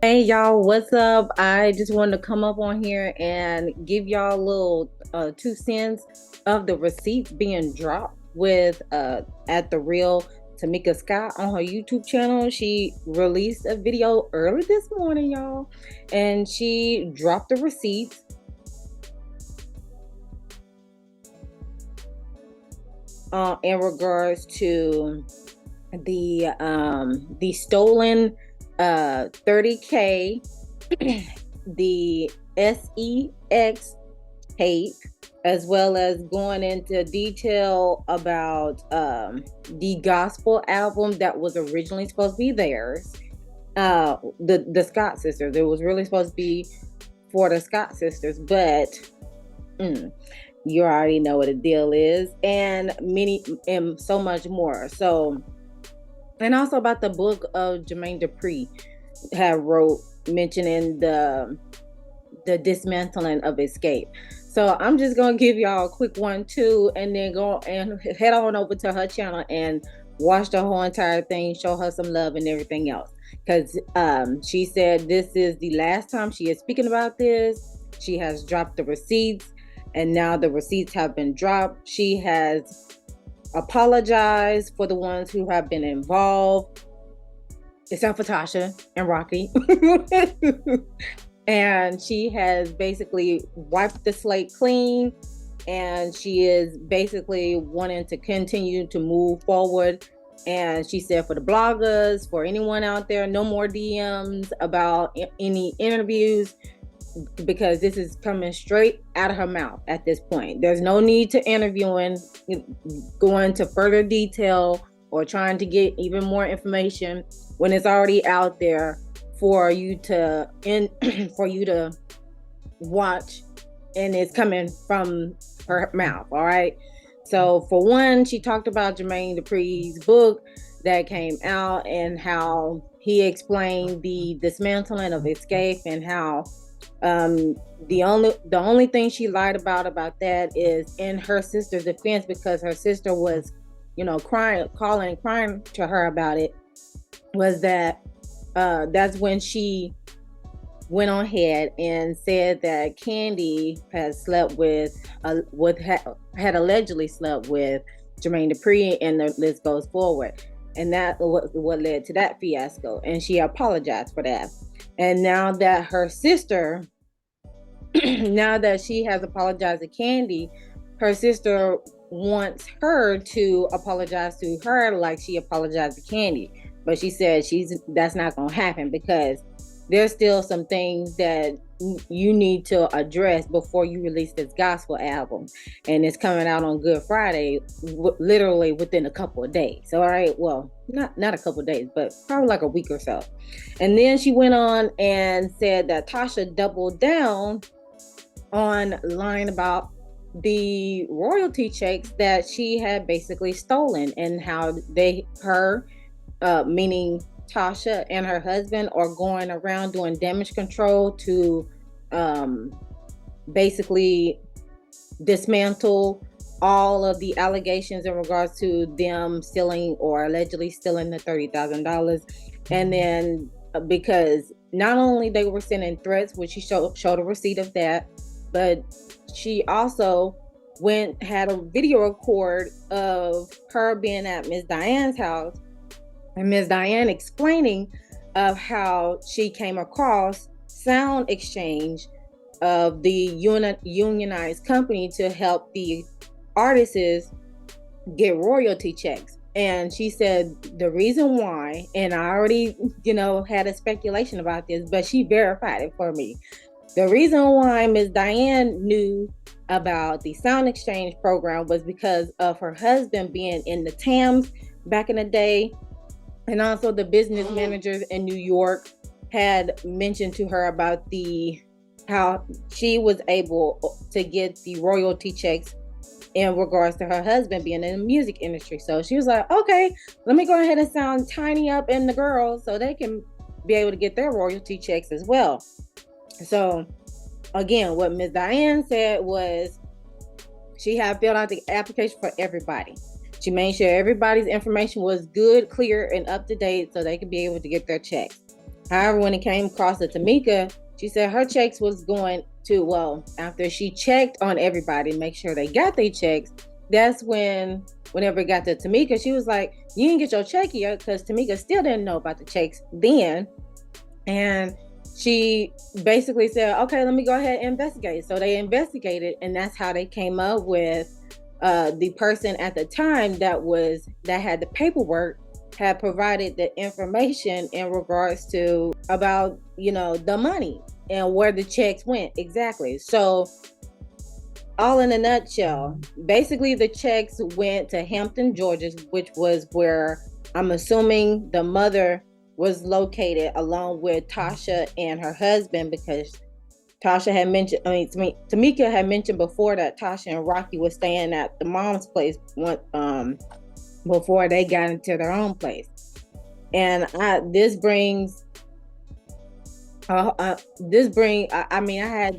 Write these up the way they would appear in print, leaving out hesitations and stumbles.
Hey y'all, what's up? I just wanted to come up on here and give y'all a little 2 cents of the receipts being dropped with at the real Tamika Scott on her YouTube channel. She released a video early this morning, y'all, and she dropped the receipts in regards to the stolen 30K, the SEX tape, as well as going into detail about the gospel album that was originally supposed to be theirs. The Scott sisters. It was really supposed to be for the Scott sisters, but mm, you already know what the deal is, and many and so much more. So, and also about the book of Jermaine Dupri had wrote mentioning the dismantling of Escape. So I'm just gonna give y'all a quick one too, and then go and head on over to her channel and watch the whole entire thing, show her some love and everything else. Because she said this is the last time she is speaking about this. She has dropped the receipts, and now the receipts have been dropped. She has apologized for the ones who have been involved, except for Tasha and Rocky. And she has basically wiped the slate clean, and she is basically wanting to continue to move forward. And she said for the bloggers, for anyone out there, no more DMs about any interviews, because this is coming straight out of her mouth at this point. There's no need to interviewing, go into further detail, or trying to get even more information when it's already out there for you to for you to watch, and it's coming from her mouth. All right. So for one, she talked about Jermaine Dupri's book that came out and how he explained the dismantling of Escape, and how um, the only thing she lied about that is in her sister's defense, because her sister was, crying, calling and crying to her about it, was that that's when she went on ahead and said that Candy had slept had allegedly slept with Jermaine Dupri, and the list goes forward. And that was what led to that fiasco. And she apologized for that. And now that her sister, now that she has apologized to Candy, her sister wants her to apologize to her like she apologized to Candy. But she said that's not going to happen, because there's still some things that you need to address before you release this gospel album, and it's coming out on Good Friday, literally within a couple of days. All right, well, not a couple of days, but probably like a week or so. And then she went on and said that Tasha doubled down on lying about the royalty checks that she had basically stolen, and how meaning Tasha and her husband, are going around doing damage control to basically dismantle all of the allegations in regards to them stealing, or allegedly stealing, the $30,000. And then because not only they were sending threats, which she showed a receipt of that, but she also had a video record of her being at Miss Diane's house, and Ms. Diane explaining of how she came across Sound Exchange of the unionized company to help the artists get royalty checks. And she said the reason why, and I already, had a speculation about this, but she verified it for me. The reason why Ms. Diane knew about the Sound Exchange program was because of her husband being in the TAMS back in the day. And also the business managers in New York had mentioned to her about how she was able to get the royalty checks in regards to her husband being in the music industry. So she was like, okay, let me go ahead and sound Tiny Up and the girls so they can be able to get their royalty checks as well. So again, what Ms. Diane said was she had filled out the application for everybody. She made sure everybody's information was good, clear, and up to date so they could be able to get their checks. However, when it came across to Tamika, she said her checks was going to, well, after she checked on everybody, make sure they got their checks, that's when, whenever it got to Tamika, she was like, you didn't get your check yet, because Tamika still didn't know about the checks then. And she basically said, okay, let me go ahead and investigate. So they investigated, and that's how they came up with the person at the time that had the paperwork, had provided the information in regards to about, the money and where the checks went exactly. So all in a nutshell, basically the checks went to Hampton, Georgia, which was where I'm assuming the mother was located, along with Tasha and her husband, because Tasha had mentioned, Tamika had mentioned before that Tasha and Rocky was staying at the mom's place before they got into their own place. And this brings, I had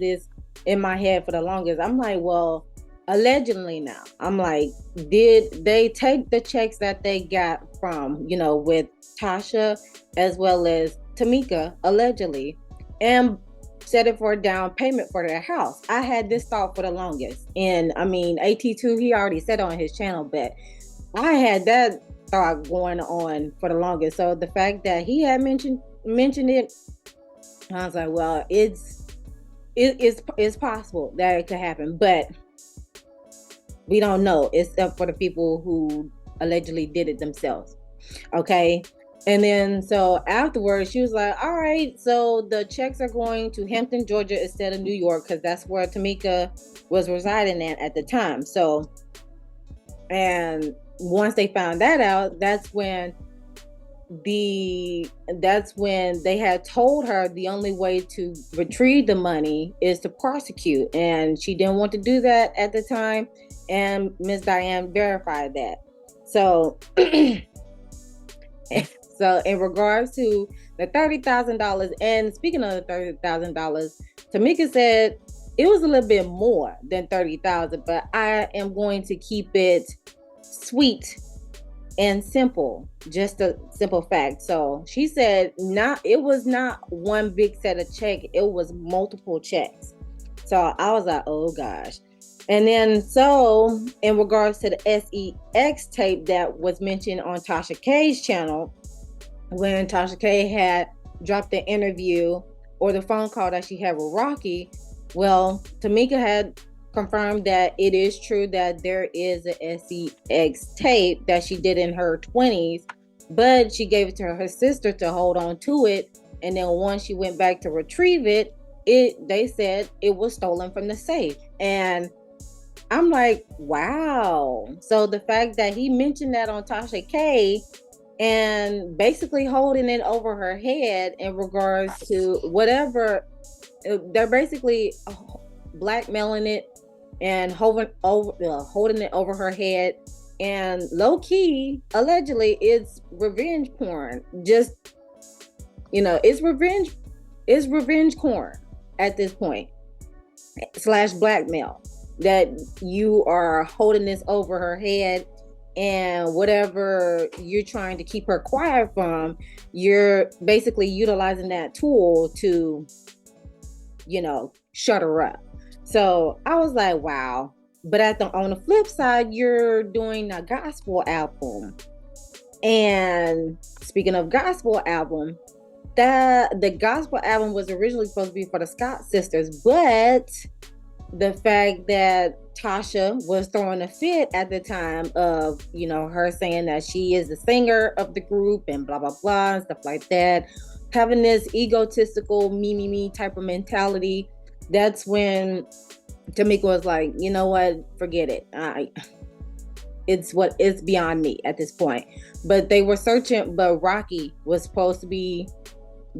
this in my head for the longest. I'm like, well, allegedly now, I'm like, did they take the checks that they got from, with Tasha as well as Tamika, allegedly, and set it for a down payment for their house? I had this thought for the longest. And AT2, he already said on his channel, but I had that thought going on for the longest. So the fact that he had mentioned it, I was like, well, it's possible that it could happen, but we don't know, except for the people who allegedly did it themselves. Okay. And then so afterwards, she was like, all right, so the checks are going to Hampton, Georgia instead of New York, because that's where Tamika was residing at the time. So, and once they found that out, that's when they had told her the only way to retrieve the money is to prosecute, and she didn't want to do that at the time, and Miss Diane verified that. So so in regards to the $30,000, and speaking of the $30,000, Tamika said it was a little bit more than $30,000, but I am going to keep it sweet and simple, just a simple fact. So she said it was not one big set of check, it was multiple checks. So I was like, oh gosh. And then so in regards to the SEX tape that was mentioned on Tasha K's channel, when Tasha K had dropped the interview or the phone call that she had with Rocky, well, Tamika had confirmed that it is true that there is a SEX tape that she did in her 20s, but she gave it to her sister to hold on to it. And then once she went back to retrieve it, they said it was stolen from the safe. And I'm like, wow. So the fact that he mentioned that on Tasha K and basically holding it over her head in regards to whatever, they're basically blackmailing it and holding it over her head, and low key, allegedly, it's revenge porn. Just, it's revenge porn at this point / blackmail, that you are holding this over her head, and whatever you're trying to keep her quiet from, you're basically utilizing that tool to, shut her up. So I was like, wow. But on the flip side, you're doing a gospel album. And speaking of gospel album, the gospel album was originally supposed to be for the Scott sisters, but the fact that Tasha was throwing a fit at the time of, her saying that she is the singer of the group and blah, blah, blah, and stuff like that, having this egotistical me type of mentality, that's when Tamika was like, you know what, forget it. It's beyond me at this point. But they were searching, but Rocky was supposed to be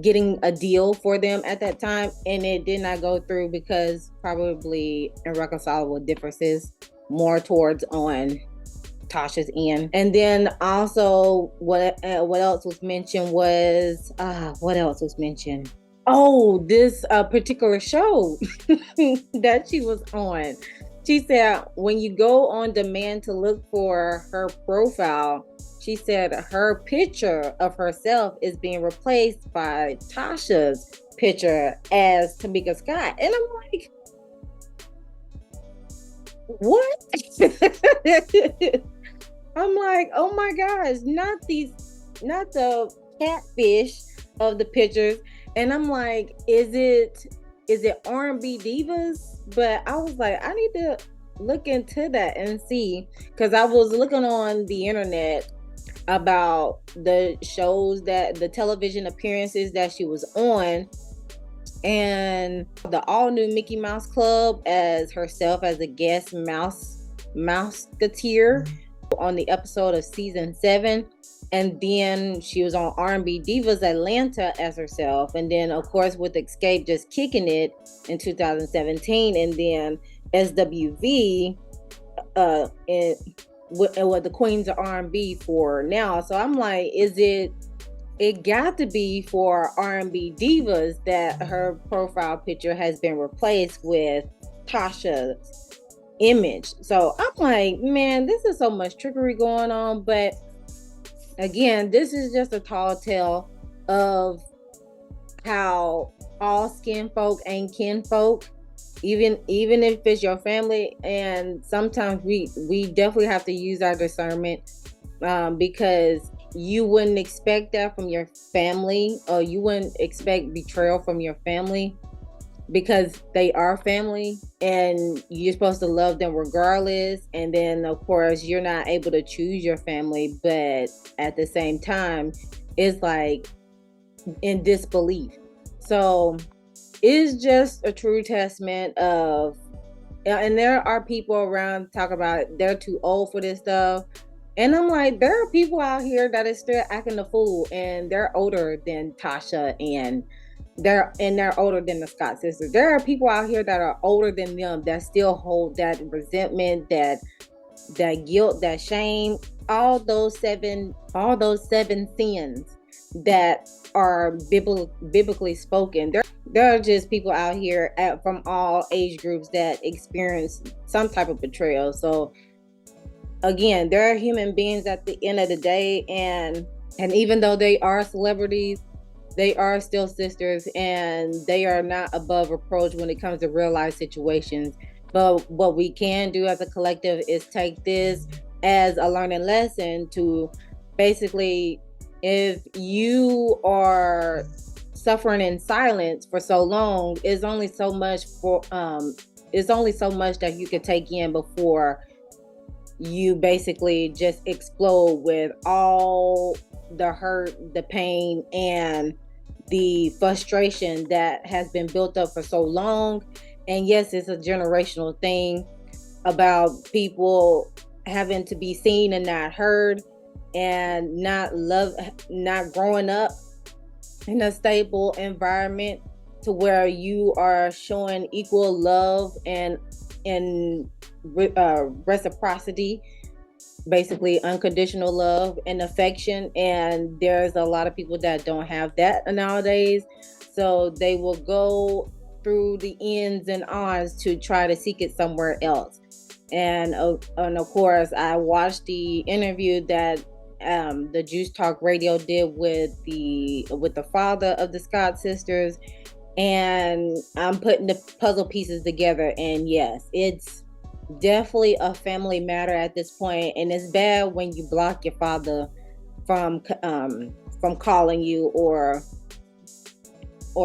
getting a deal for them at that time, and it did not go through because probably irreconcilable differences more towards on Tasha's end. And then also what else was mentioned was this particular show that she was on. She said when you go on demand to look for her profile, she said her picture of herself is being replaced by Tasha's picture as Tamika Scott. And I'm like, what? I'm like, oh my gosh, not the catfish of the pictures. And I'm like, is it R&B divas? But I was like, I need to look into that and see, because I was looking on the internet about the shows, that the television appearances that she was on, and the all new Mickey Mouse Club as herself as a guest mouseketeer on the episode of season 7. And then she was on R&B Divas Atlanta as herself, and then of course with Escape just kicking it in 2017, and then SWV and what the Queens of R&B for now. So I'm like, it got to be for R&B divas that her profile picture has been replaced with Tasha's image. So I'm like, man, this is so much trickery going on. But again, this is just a tall tale of how all skin folk ain't kin folk, even if it's your family. And sometimes we definitely have to use our discernment, because you wouldn't expect that from your family, or you wouldn't expect betrayal from your family, because they are family and you're supposed to love them regardless. And then of course you're not able to choose your family, but at the same time it's like in disbelief. So it's just a true testament of, and there are people around talk about they're too old for this stuff. And I'm like, there are people out here that is still acting a fool, and they're older than Tasha, and they're older than the Scott sisters. There are people out here that are older than them that still hold that resentment, that guilt, that shame, all those seven sins that are biblically spoken. There are just people out here from all age groups that experience some type of betrayal. So again, there are human beings at the end of the day, and even though they are celebrities, they are still sisters, and they are not above reproach when it comes to real life situations. But what we can do as a collective is take this as a learning lesson to basically, if you are suffering in silence for so long, it's only so much that you can take in before you basically just explode with all the hurt, the pain, and the frustration that has been built up for so long. And yes, it's a generational thing about people having to be seen and not heard, and not growing up in a stable environment to where you are showing equal love and reciprocity, basically unconditional love and affection. And there's a lot of people that don't have that nowadays, so they will go through the ins and ons to try to seek it somewhere else. And of course I watched the interview that the Juice Talk Radio did with the father of the Scott sisters, and I'm putting the puzzle pieces together. And yes, it's definitely a family matter at this point, and it's bad when you block your father from calling you or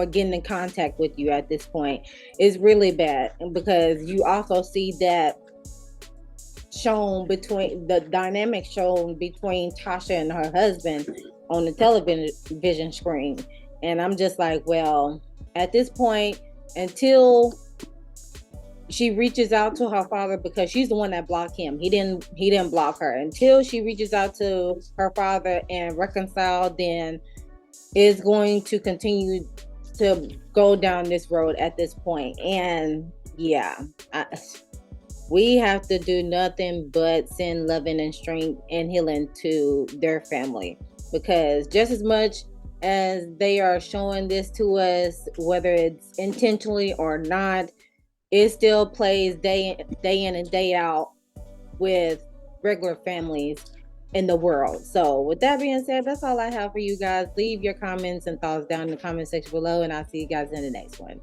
getting in contact with you at this point. It's really bad, because you also see that shown between the dynamic shown between Tasha and her husband on the television screen. And I'm just like, well, at this point, until she reaches out to her father, because she's the one that blocked him, he didn't block her, until she reaches out to her father and reconcile, then it's going to continue to go down this road at this point. And yeah, we have to do nothing but send loving and strength and healing to their family, because just as much as they are showing this to us, whether it's intentionally or not, it still plays day in and day out with regular families. in the world. So with that being said, that's all I have for you guys. Leave your comments and thoughts down in the comment section below, and I'll see you guys in the next one.